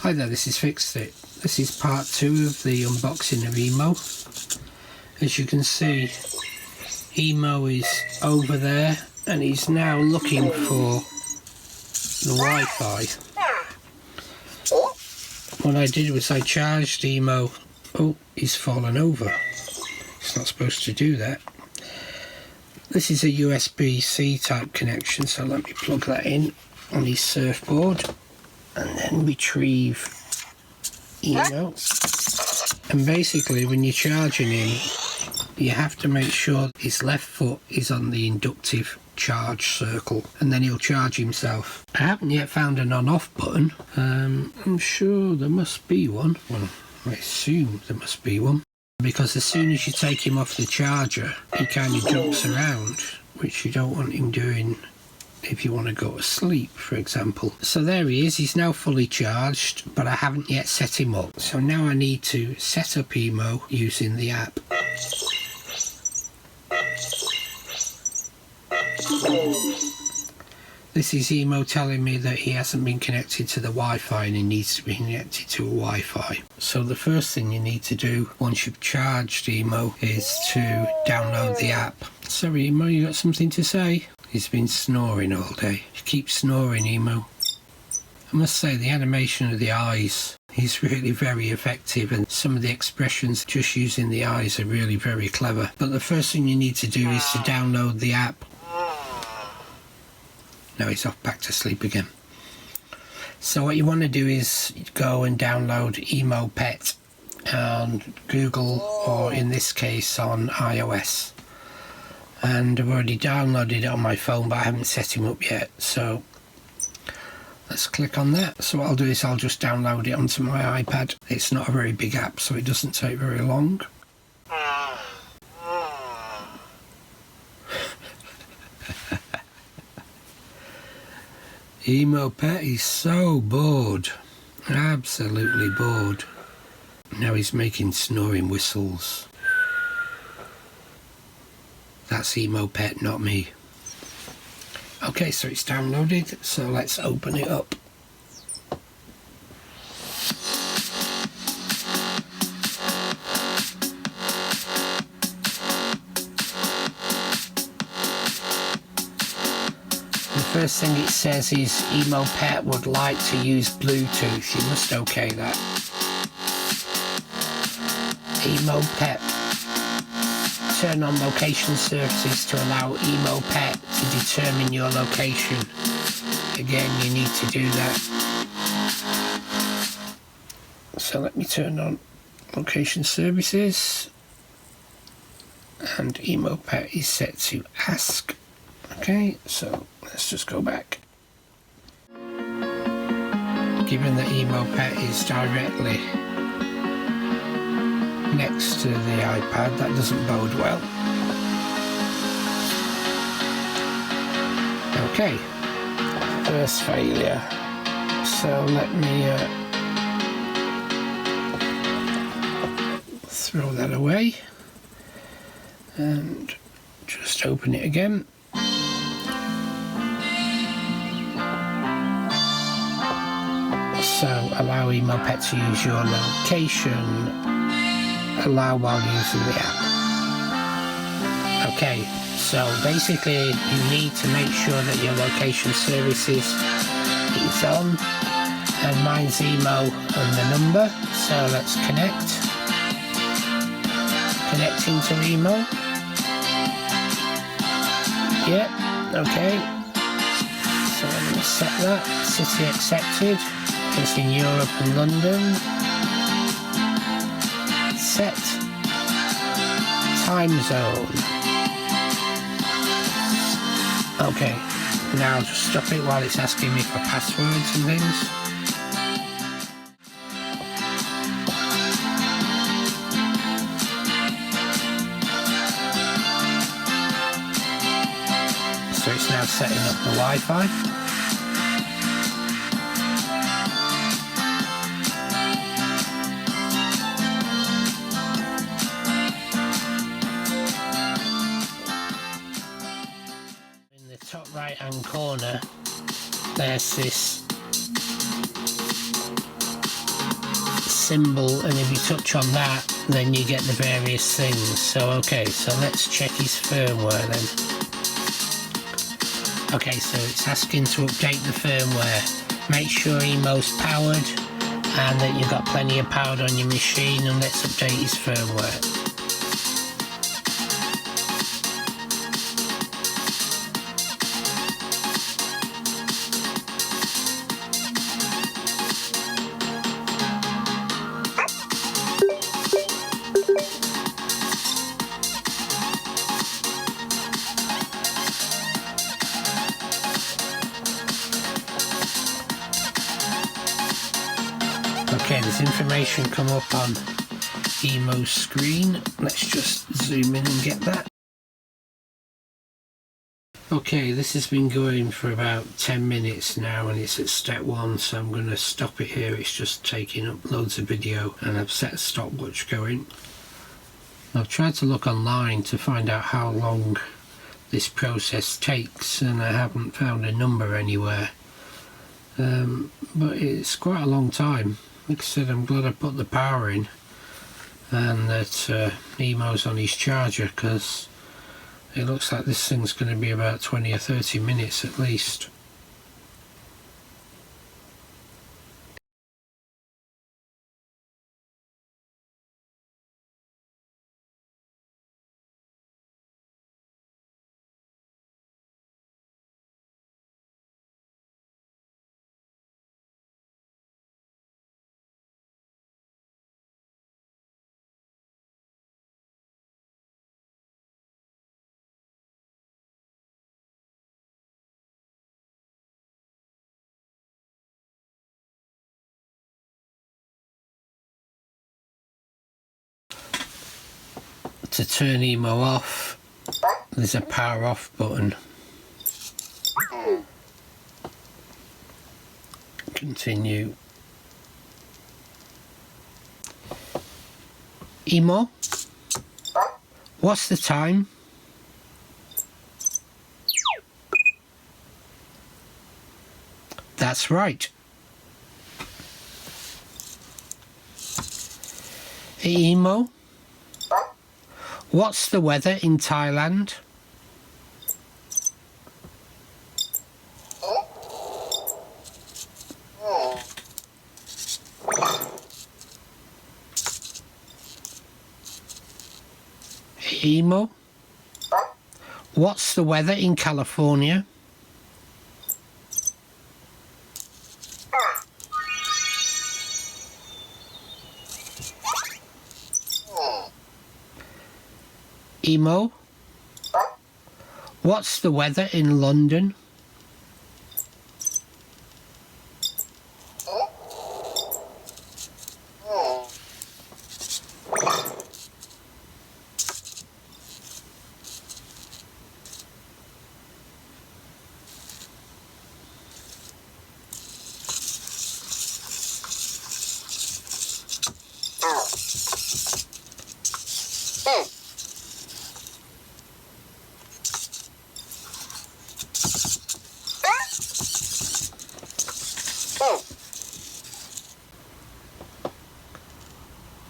Hi there, this is Fixed It. This is part 2 of the unboxing of Emo. As you can see, Emo is over there and he's now looking for the Wi-Fi. What I did was I charged Emo. Oh, he's fallen over. It's not supposed to do that. This is a USB-C type connection, so let me plug that in on his surfboard and then retrieve Emo. And basically when you're charging him, you have to make sure his left foot is on the inductive charge circle and then he'll charge himself. I haven't yet found an on-off button. I'm sure there must be one. Well, I assume there must be one, because as soon as you take him off the charger he kind of jumps around, which you don't want him doing if you want to go to sleep, for example. So there he is, he's now fully charged, but I haven't yet set him up. So now I need to set up Emo using the app. This is Emo telling me that he hasn't been connected to the Wi-Fi and he needs to be connected to a Wi-Fi. So the first thing you need to do once you've charged Emo is to download the app. Sorry Emo, you got something to say? He's been snoring all day. You keep snoring, Emo. I must say the animation of the eyes is really very effective, and some of the expressions just using the eyes are really very clever. But the first thing you need to do is to download the app. Now he's off back to sleep again. So what you want to do is go and download Emo Pet on Google, or in this case on iOS. And I've already downloaded it on my phone, but I haven't set him up yet, so let's click on that. So what I'll do is I'll just download it onto my iPad. It's not a very big app, so it doesn't take very long. Emo Pet is so bored, absolutely bored. Now he's making snoring whistles. That's Emo Pet, not me. Okay, so it's downloaded, so let's open it up. The first thing it says is Emo Pet would like to use Bluetooth. You must okay that. Emo Pet. Turn on location services to allow Emo Pet to determine your location. Again, you need to do that. So let me turn on location services. And Emo Pet is set to ask. Okay, so let's just go back. Given that Emo Pet is directly next to the iPad, that doesn't bode well. Okay, first failure. So let me throw that away and just open it again. So allow Emo Pet to use your location. Allow while using the app. Okay, so basically you need to make sure that your location services is on, and mine's Emo and the number, so let's connect. Connecting to Emo. Yep, okay. So I'm going to set that. City accepted. It's in Europe and London. Set time zone. Okay, now I'll just stop it while it's asking me for passwords and things. So it's now setting up the Wi-Fi. Top right hand corner there's this symbol, and if you touch on that, then you get the various things. So okay, so let's check his firmware then. Okay, so it's asking to update the firmware. Make sure Emo's powered and that you've got plenty of power on your machine, and let's update his firmware. Okay, there's information come up on Emo's screen. Let's just zoom in and get that. Okay, this has been going for about 10 minutes now and it's at step 1, so I'm going to stop it here. It's just taking up loads of video and I've set a stopwatch going. I've tried to look online to find out how long this process takes and I haven't found a number anywhere. But it's quite a long time. Like I said, I'm glad I put the power in and that Emo's on his charger, because it looks like this thing's going to be about 20 or 30 minutes at least. To turn Emo off, there's a power off button. Continue. Emo, what's the time? That's right. Emo, what's the weather in Thailand? Emo, what's the weather in California? Emo, what's the weather in London?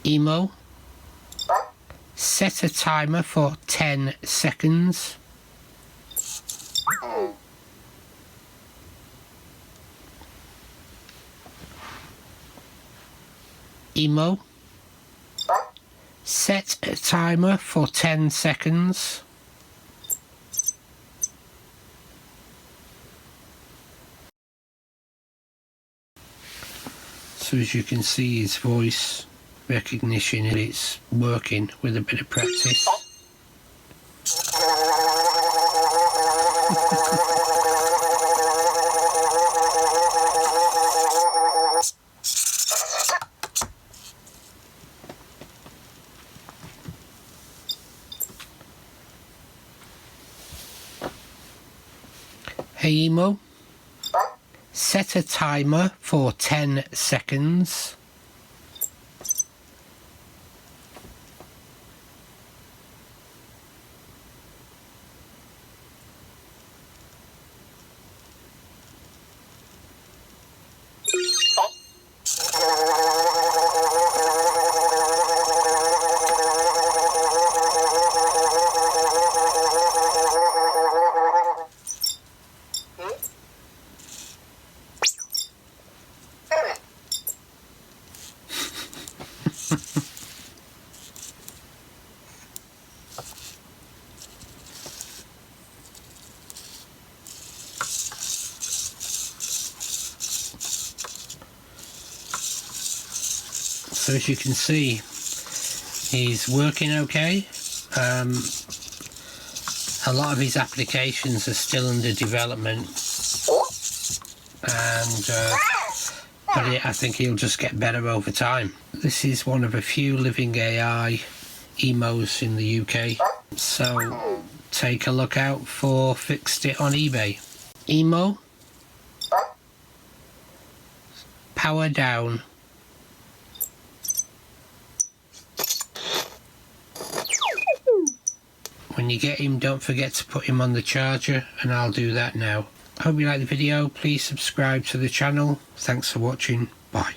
Emo, set a timer for 10 seconds. Emo, set a timer for 10 seconds. So as you can see, his voice recognition, it's working with a bit of practice. Hey Emo, set a timer for 10 seconds. So as you can see, he's working okay. A lot of his applications are still under development, and but I think he'll just get better over time. This is one of a few Living.AI Emos in the UK, so take a look out for Fixed It on eBay. Emo, power down. When you get him, don't forget to put him on the charger, and I'll do that now. Hope you like the video. Please subscribe to the channel. Thanks for watching. Bye.